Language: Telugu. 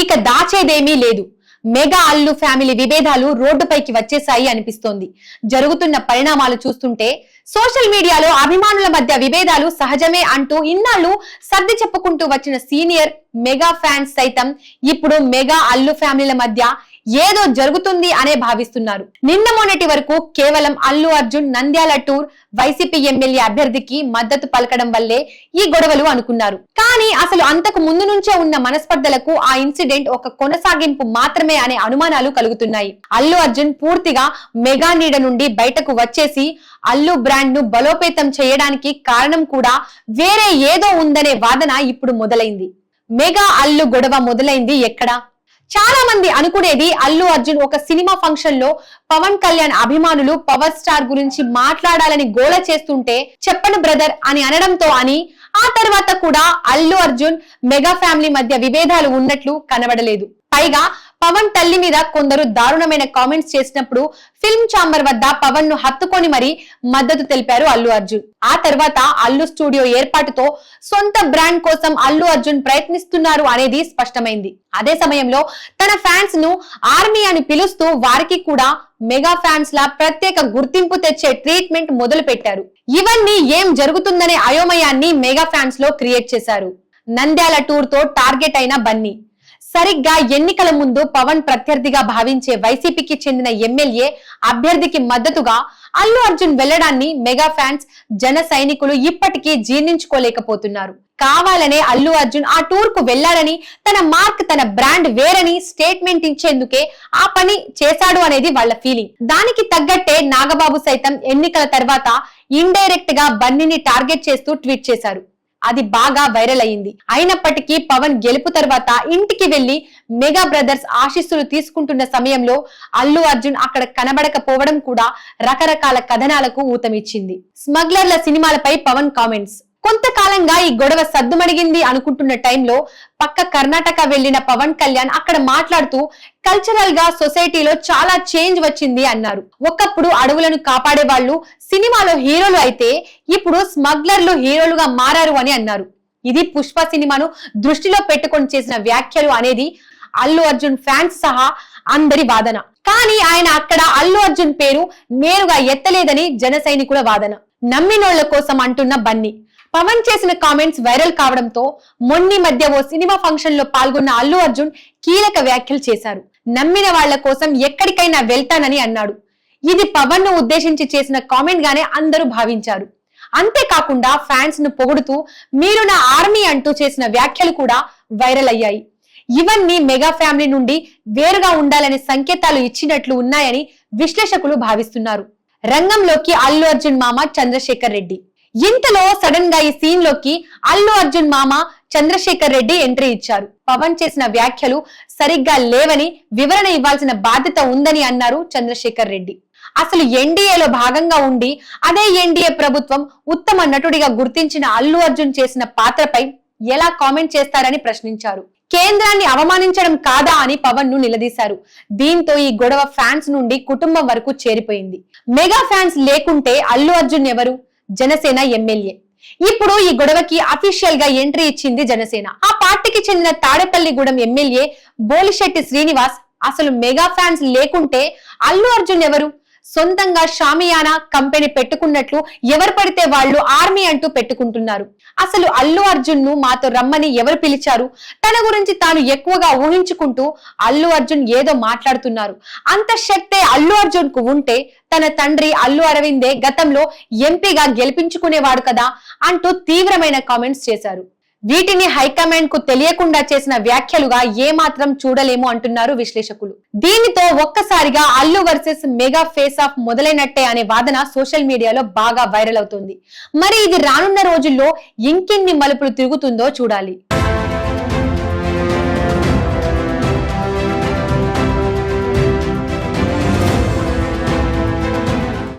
ఇక దాచేదేమీ లేదు. మెగా అల్లు ఫ్యామిలీ విభేదాలు రోడ్డుపైకి వచ్చేసాయి అనిపిస్తోంది. జరుగుతున్న పరిణామాలు చూస్తుంటే సోషల్ మీడియాలో అభిమానుల మధ్య విభేదాలు సహజమే అంటూ ఇన్నాళ్లు సర్ది చెప్పుకుంటూ వచ్చిన సీనియర్ మెగా ఫ్యాన్స్ సైతం ఇప్పుడు మెగా అల్లు ఫ్యామిలీల మధ్య ఏదో జరుగుతుంది అనే భావిస్తున్నారు. నిన్న మొన్నటి వరకు కేవలం Allu Arjun Nandyal tour YCP MLA అభ్యర్థికి మద్దతు పలకడం వల్లే ఈ గొడవలు అనుకున్నారు. కానీ అసలు అంతకు ముందు నుంచే ఉన్న మనస్పర్ధలకు ఆ ఇన్సిడెంట్ ఒక కొనసాగింపు మాత్రమే అనే అనుమానాలు కలుగుతున్నాయి. అల్లు అర్జున్ పూర్తిగా మెగా నీడ నుండి బయటకు వచ్చేసి అల్లు బ్రాండ్ ను బలోపేతం చేయడానికి కారణం కూడా వేరే ఏదో ఉందనే వాదన ఇప్పుడు మొదలైంది. మెగా అల్లు గొడవ మొదలైంది ఎక్కడ? చాలా మంది అనుకునేది అల్లు అర్జున్ ఒక సినిమా ఫంక్షన్ లో పవన్ కళ్యాణ్ అభిమానులు పవర్ స్టార్ గురించి మాట్లాడాలని గోల చేస్తుంటే చెప్పను బ్రదర్ అని అనడంతో అని ఆ తర్వాత కూడా అల్లు అర్జున్ మెగా ఫ్యామిలీ మధ్య విభేదాలు ఉన్నట్లు కనబడలేదు. పైగా పవన్ తల్లి మీద కొందరు దారుణమైన కామెంట్స్ చేసినప్పుడు ఫిల్మ్ ఛాంబర్ వద్ద పవన్ ను హత్తుకొని మరీ మద్దతు తెలిపారు అల్లు అర్జున్. ఆ తర్వాత అల్లు స్టూడియో ఏర్పాటుతో సొంత బ్రాండ్ కోసం అల్లు అర్జున్ ప్రయత్నిస్తున్నారు అనేది స్పష్టమైంది. అదే సమయంలో తన ఫ్యాన్స్ ను ఆర్మీ అని పిలుస్తూ వారికి కూడా మెగా ఫ్యాన్స్ లా ప్రత్యేక గుర్తింపు తెచ్చే ట్రీట్మెంట్ మొదలు పెట్టారు. ఇవన్నీ ఏం జరుగుతుందనే అయోమయాన్ని మెగా ఫ్యాన్స్ లో క్రియేట్ చేశారు. నంద్యాల టూర్ తో టార్గెట్ అయిన బన్నీ సరిగ్గా ఎన్నికల ముందు పవన్ ప్రత్యర్థిగా భావించే వైసీపీకి చెందిన ఎమ్మెల్యే అభ్యర్థికి మద్దతుగా అల్లు అర్జున్ వెళ్లడాన్ని మెగా ఫ్యాన్స్ జన సైనికులు ఇప్పటికీ జీర్ణించుకోలేకపోతున్నారు. కావాలనే అల్లు అర్జున్ ఆ టూర్ కు వెళ్లాడని, తన మార్క్ తన బ్రాండ్ వేరని స్టేట్మెంట్ ఇచ్చేందుకే ఆ పని చేశాడు అనేది వాళ్ళ ఫీలింగ్. దానికి తగ్గట్టే నాగబాబు సైతం ఎన్నికల తర్వాత ఇండైరెక్ట్ గా బన్నీని టార్గెట్ చేస్తూ ట్వీట్ చేశారు. అది బాగా వైరల్ అయింది. అయినప్పటికీ పవన్ గెలుపు తర్వాత ఇంటికి వెళ్లి మెగా బ్రదర్స్ ఆశీస్సులు తీసుకుంటున్న సమయంలో అల్లు అర్జున్ అక్కడ కనబడకపోవడం కూడా రకరకాల కథనాలకు ఊతమిచ్చింది. స్మగ్లర్ల సినిమాలపై పవన్ కామెంట్స్. కొంతకాలంగా ఈ గొడవ సద్దుమణిగింది అనుకుంటున్న టైంలో పక్క కర్ణాటక వెళ్లిన పవన్ కళ్యాణ్ అక్కడ మాట్లాడుతూ కల్చరల్ గా సొసైటీలో చాలా చేంజ్ వచ్చింది అన్నారు. ఒకప్పుడు అడవులను కాపాడే వాళ్ళు సినిమాలో హీరోలు అయితే ఇప్పుడు స్మగ్లర్లు హీరోలుగా మారారు అని అన్నారు. ఇది పుష్ప సినిమాను దృష్టిలో పెట్టుకొని చేసిన వ్యాఖ్యలు అనేది అల్లు అర్జున్ ఫ్యాన్స్ సహా అందరి వాదన. కానీ ఆయన అక్కడ అల్లు అర్జున్ పేరు నేరుగా ఎత్తలేదని జన సైనికుల వాదన. నమ్మినోళ్ల కోసం అంటున్న బన్నీ పవన్ చేసిన కామెంట్స్ వైరల్ కావడంతో మొన్ని మధ్య ఓ సినిమా ఫంక్షన్ లో పాల్గొన్న అల్లు అర్జున్ కీలక వ్యాఖ్యలు చేశారు. నమ్మిన వాళ్ల కోసం ఎక్కడికైనా వెళ్తానని అన్నాడు. ఇది పవన్ ను ఉద్దేశించి చేసిన కామెంట్ గానే అందరూ భావించారు. అంతేకాకుండా ఫ్యాన్స్ ను పొగుడుతూ మీరు నా ఆర్మీ అంటూ చేసిన వ్యాఖ్యలు కూడా వైరల్ అయ్యాయి. ఇవన్నీ మెగా ఫ్యామిలీ నుండి వేరుగా ఉండాలనే సంకేతాలు ఇచ్చినట్లు ఉన్నాయని విశ్లేషకులు భావిస్తున్నారు. రంగంలోకి అల్లు అర్జున్ మామ చంద్రశేఖర్ రెడ్డి. ఇంతలో సడన్ గా ఈ సీన్ లోకి అల్లు అర్జున్ మామ చంద్రశేఖర్ రెడ్డి ఎంట్రీ ఇచ్చారు. పవన్ చేసిన వ్యాఖ్యలు సరిగ్గా లేవని వివరణ ఇవ్వాల్సిన బాధ్యత ఉందని అన్నారు చంద్రశేఖర్ రెడ్డి. అసలు ఎన్డీఏలో భాగంగా ఉండి అదే ఎన్డీఏ ప్రభుత్వం ఉత్తమ నటుడిగా గుర్తించిన అల్లు అర్జున్ చేసిన పాత్రపై ఎలా కామెంట్ చేస్తారని ప్రశ్నించారు. కేంద్రాన్ని అవమానించడం కాదా అని పవన్ ను నిలదీశారు. దీంతో ఈ గొడవ ఫ్యాన్స్ నుండి కుటుంబం వరకు చేరిపోయింది. మెగా ఫ్యాన్స్ లేకుంటే అల్లు అర్జున్ ఎవరు? జనసేన ఎమ్మెల్యే. ఇప్పుడు ఈ గొడవకి అఫీషియల్ గా ఎంట్రీ ఇచ్చింది జనసేన. ఆ పార్టీకి చెందిన తాడేపల్లిగూడెం ఎమ్మెల్యే బోలిశెట్టి శ్రీనివాస్ అసలు మెగా ఫ్యాన్స్ లేకుంటే అల్లు అర్జున్ ఎవరు? సొంతంగా షామియానా కంపెనీ పెట్టుకున్నట్లు ఎవరు పడితే వాళ్ళు ఆర్మీ అంటూ పెట్టుకుంటున్నారు. అసలు అల్లు అర్జున్ ను మాతో రమ్మని ఎవరు పిలిచారు? తన గురించి తాను ఎక్కువగా ఊహించుకుంటూ అల్లు అర్జున్ ఏదో మాట్లాడుతున్నారు. అంత శక్తే అల్లు అర్జున్ కు ఉంటే తన తండ్రి అల్లు అరవిందే గతంలో ఎంపీగా గెలిపించుకునేవాడు కదా అంటూ తీవ్రమైన కామెంట్స్ చేశారు. వీటిని హైకమాండ్ కు తెలియకుండా చేసిన వ్యాఖ్యలుగా ఏమాత్రం చూడలేము అంటున్నారు విశ్లేషకులు. దీనితో ఒక్కసారిగా Allu versus mega face off మొదలైనట్టే అనే వాదన సోషల్ మీడియాలో బాగా వైరల్ అవుతుంది. మరి ఇది రానున్న రోజుల్లో ఇంకెన్ని మలుపులు తిరుగుతుందో చూడాలి.